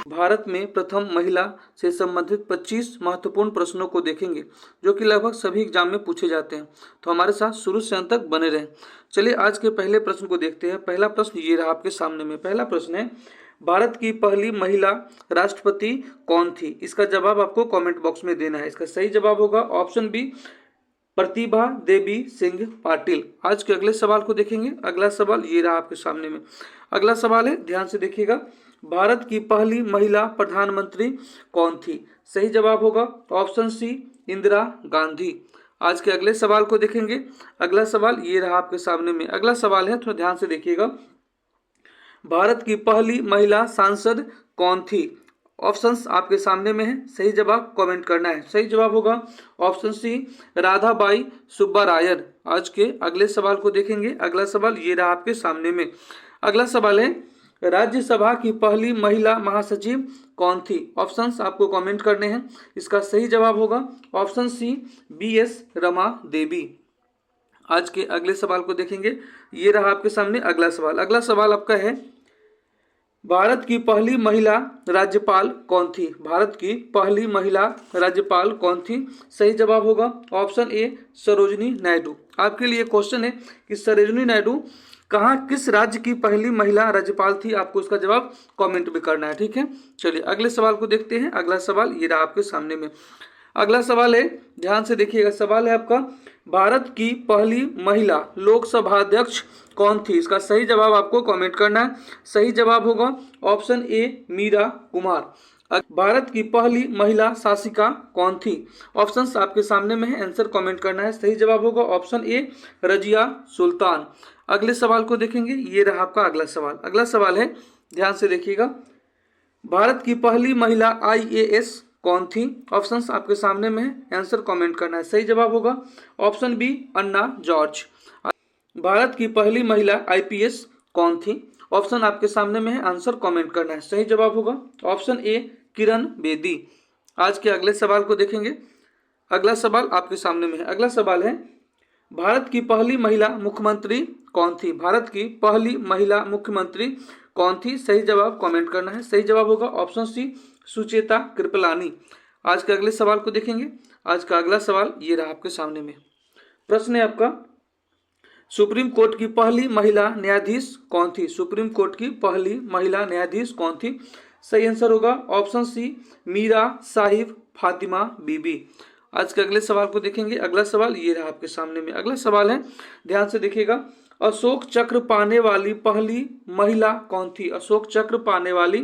भारत में प्रथम महिला से संबंधित 25 महत्वपूर्ण प्रश्नों को देखेंगे जो कि लगभग सभी एग्जाम में पूछे जाते हैं। तो हमारे साथ शुरू से अंत तक बने रहें। चलिए आज के पहले प्रश्न को देखते हैं। पहला प्रश्न ये रहा आपके सामने में। पहला प्रश्न है, भारत की पहली महिला राष्ट्रपति कौन थी? इसका जवाब आपको कॉमेंट बॉक्स में देना है। इसका सही जवाब होगा ऑप्शन बी, प्रतिभा देवी सिंह पाटिल। आज के अगले सवाल को देखेंगे। अगला सवाल ये रहा आपके सामने में। अगला सवाल है, ध्यान से देखिएगा, भारत की पहली महिला प्रधानमंत्री कौन थी? सही जवाब होगा ऑप्शन सी, इंदिरा गांधी। आज के अगले सवाल को देखेंगे। अगला सवाल ये रहा आपके सामने में। अगला सवाल है, थोड़ा ध्यान से देखिएगा, भारत की पहली महिला सांसद कौन थी? ऑप्शंस आपके सामने में है, सही जवाब कमेंट करना है। सही जवाब होगा ऑप्शन सी, राधाबाई सुब्बारायन। आज के अगले सवाल को देखेंगे। अगला सवाल ये रहा आपके सामने में। अगला सवाल है, राज्यसभा की पहली महिला महासचिव कौन थी? ऑप्शंस आपको कमेंट करने हैं। इसका सही जवाब होगा option C, BS Rama Devi. आज के अगले सवाल को देखेंगे। ये रहा आपके सामने अगला सवाल। अगला सवाल आपका है, भारत की पहली महिला राज्यपाल कौन थी? भारत की पहली महिला राज्यपाल कौन थी? सही जवाब होगा ऑप्शन ए, सरोजिनी नायडू। आपके लिए क्वेश्चन है कि सरोजिनी नायडू कहाँ, किस राज्य की पहली महिला राज्यपाल थी? आपको इसका जवाब कमेंट में करना है, ठीक है। चलिए अगले सवाल को देखते हैं। अगला सवाल ये रहा आपके सामने में। अगला सवाल है, ध्यान से देखिएगा, सवाल है आपका, भारत की पहली महिला लोकसभा अध्यक्ष कौन थी? इसका सही जवाब आपको कमेंट करना है। सही जवाब होगा ऑप्शन ए, मीरा कुमार। भारत की पहली महिला शासिका कौन थी? ऑप्शंस आपके सामने में है, आंसर कमेंट करना है। सही जवाब होगा ऑप्शन ए, रजिया सुल्तान। अगले सवाल को देखेंगे। ये रहा आपका अगला सवाल। अगला सवाल है, ध्यान से देखिएगा, भारत की पहली महिला IAS कौन थी? ऑप्शंस आपके सामने में है, आंसर कमेंट करना है। सही जवाब होगा ऑप्शन बी, अन्ना जॉर्ज। भारत की पहली महिला IPS कौन थी? ऑप्शन आपके सामने में है, आंसर कमेंट करना है। सही जवाब होगा ऑप्शन ए, किरण बेदी। आज के अगले सवाल को देखेंगे। अगला सवाल आपके सामने में है। अगला सवाल है, भारत की पहली महिला मुख्यमंत्री कौन थी? भारत की पहली महिला मुख्यमंत्री कौन थी? सही जवाब कमेंट करना है। सही जवाब होगा ऑप्शन सी, सुचेता कृपलानी। आज के अगले सवाल को देखेंगे। आज का अगला सवाल ये रहा आपके सामने में। प्रश्न है आपका, सुप्रीम कोर्ट की पहली महिला न्यायाधीश कौन थी? सुप्रीम कोर्ट की पहली महिला न्यायाधीश कौन थी? सही आंसर होगा ऑप्शन सी, मीरा साहिब फातिमा बीबी। आज के अगले सवाल को देखेंगे। अगला सवाल ये रहा आपके सामने में। अगला सवाल है, ध्यान से देखिएगा, अशोक चक्र पाने वाली पहली महिला कौन थी? अशोक चक्र पाने वाली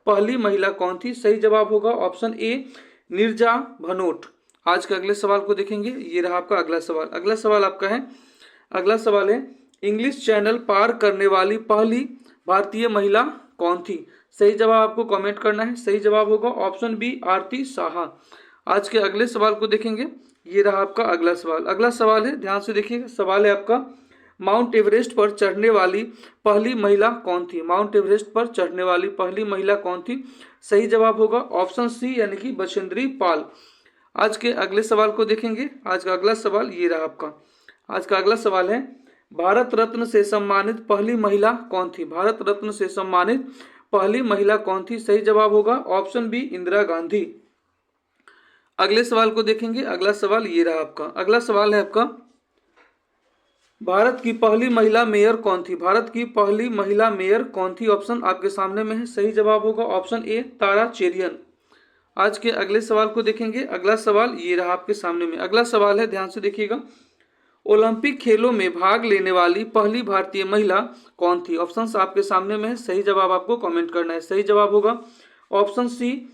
पहली महिला कौन थी? सही जवाब होगा ऑप्शन ए, नीरजा भनोट। आज के अगले सवाल को देखेंगे। ये रहा आपका अगला सवाल। अगला सवाल आपका है, अगला सवाल है, इंग्लिश चैनल पार करने वाली पहली भारतीय महिला कौन थी? सही जवाब आपको कमेंट करना है। सही जवाब होगा ऑप्शन बी, आरती साहा। आज के अगले सवाल को देखेंगे। ये रहा आपका अगला सवाल। अगला सवाल है, ध्यान से देखिएगा, सवाल है आपका, माउंट एवरेस्ट पर चढ़ने वाली पहली महिला कौन थी? माउंट एवरेस्ट पर चढ़ने वाली पहली महिला कौन थी? सही जवाब होगा ऑप्शन सी, यानी कि बछेंद्री पाल। आज के अगले सवाल को देखेंगे। आज का अगला सवाल ये रहा आपका। आज का अगला सवाल है, भारत रत्न से सम्मानित पहली महिला कौन थी? भारत रत्न से सम्मानित पहली महिला कौन थी? सही जवाब होगा ऑप्शन बी, इंदिरा गांधी। अगले सवाल को देखेंगे। अगला सवाल ये रहा आपका। अगला सवाल है आपका, भारत की पहली महिला मेयर कौन थी? भारत की पहली महिला मेयर कौन थी? ऑप्शन आपके सामने में है। सही जवाब होगा ऑप्शन ए, तारा चेरियन। आज के अगले सवाल को देखेंगे। अगला सवाल ये रहा आपके सामने में। अगला सवाल है, ध्यान से देखिएगा, ओलंपिक खेलों में भाग लेने वाली पहली भारतीय महिला कौन थी? ऑप्शंस आपके सामने में है। सही जवाब आपको कमेंट करना है। सही जवाब होगा ऑप्शन सी,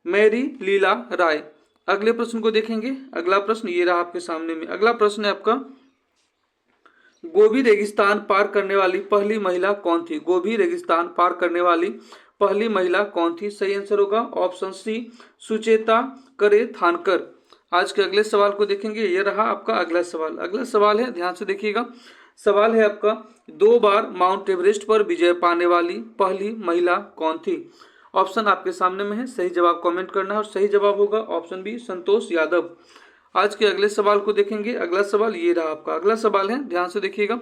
मैरी लीला राय। अगले प्रश्न को देखेंगे। अगला प्रश्न ये रहा आपके सामने में। अगला प्रश्न है आपका, गोबी रेगिस्तान पार करने वाली पहली महिला कौन थी? गोबी रेगिस्तान पार करने वाली पहली महिला कौन थी? सही आंसर होगा ऑप्शन सी, सुचेता करे थानकर। आज के अगले सवाल को देखेंगे। यह रहा आपका अगला सवाल। अगला सवाल है, ध्यान से देखिएगा, सवाल है आपका, 2 बार माउंट एवरेस्ट पर विजय पाने वाली पहली महिला कौन थी? ऑप्शन आपके सामने में है। सही जवाब कमेंट करना है और सही जवाब होगा ऑप्शन बी, संतोष यादव। आज के अगले सवाल को देखेंगे। अगला सवाल ये रहा आपका। अगला सवाल है, ध्यान से देखिएगा,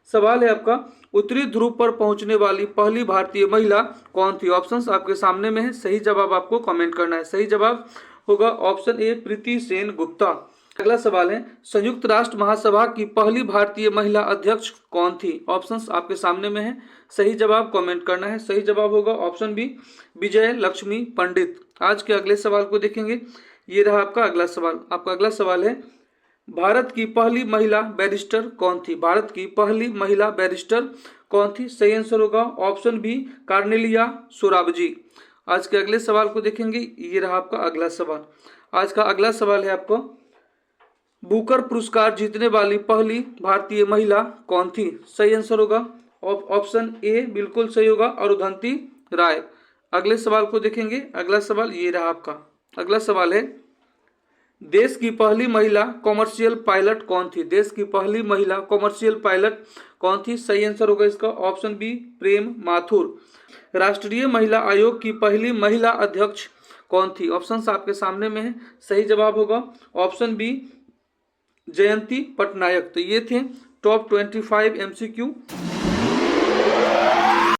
सवाल है आपका, उत्तरी ध्रुव पर पहुंचने वाली पहली भारतीय महिला कौन थी? ऑप्शंस आपके सामने में है, सही जवाब आपको कमेंट करना है। सही जवाब होगा ऑप्शन ए, प्रीति सेन गुप्ता। अगला सवाल है, संयुक्त राष्ट्र महासभा की पहली भारतीय महिला अध्यक्ष कौन थी? ऑप्शंस आपके सामने में है, सही जवाब कमेंट करना है। सही जवाब होगा ऑप्शन बी, विजय लक्ष्मी पंडित। आज के अगले सवाल को देखेंगे, ये रहा आपका अगला सवाल। आपका अगला सवाल है, भारत की पहली महिला बैरिस्टर कौन थी? भारत की पहली महिला बैरिस्टर कौन थी? सही आंसर होगा ऑप्शन बी, कार्नेलिया सोराबजी। आज के अगले सवाल को देखेंगे, ये रहा आपका अगला सवाल। आज का अगला सवाल है आपको, बुकर पुरस्कार जीतने वाली पहली भारतीय महिला कौन थी? सही आंसर होगा ऑप्शन ए, बिल्कुल सही होगा, अरुंधति राय। अगले सवाल को देखेंगे, अगला सवाल ये रहा आपका। अगला सवाल है, देश की पहली महिला कॉमर्शियल पायलट कौन थी? देश की पहली महिला कॉमर्शियल पायलट कौन थी? सही आंसर होगा इसका ऑप्शन बी, प्रेम माथुर। राष्ट्रीय महिला आयोग की पहली महिला अध्यक्ष कौन थी? ऑप्शंस आपके सामने में है, सही जवाब होगा ऑप्शन बी, जयंती पटनायक। तो ये थे टॉप 25 MCQ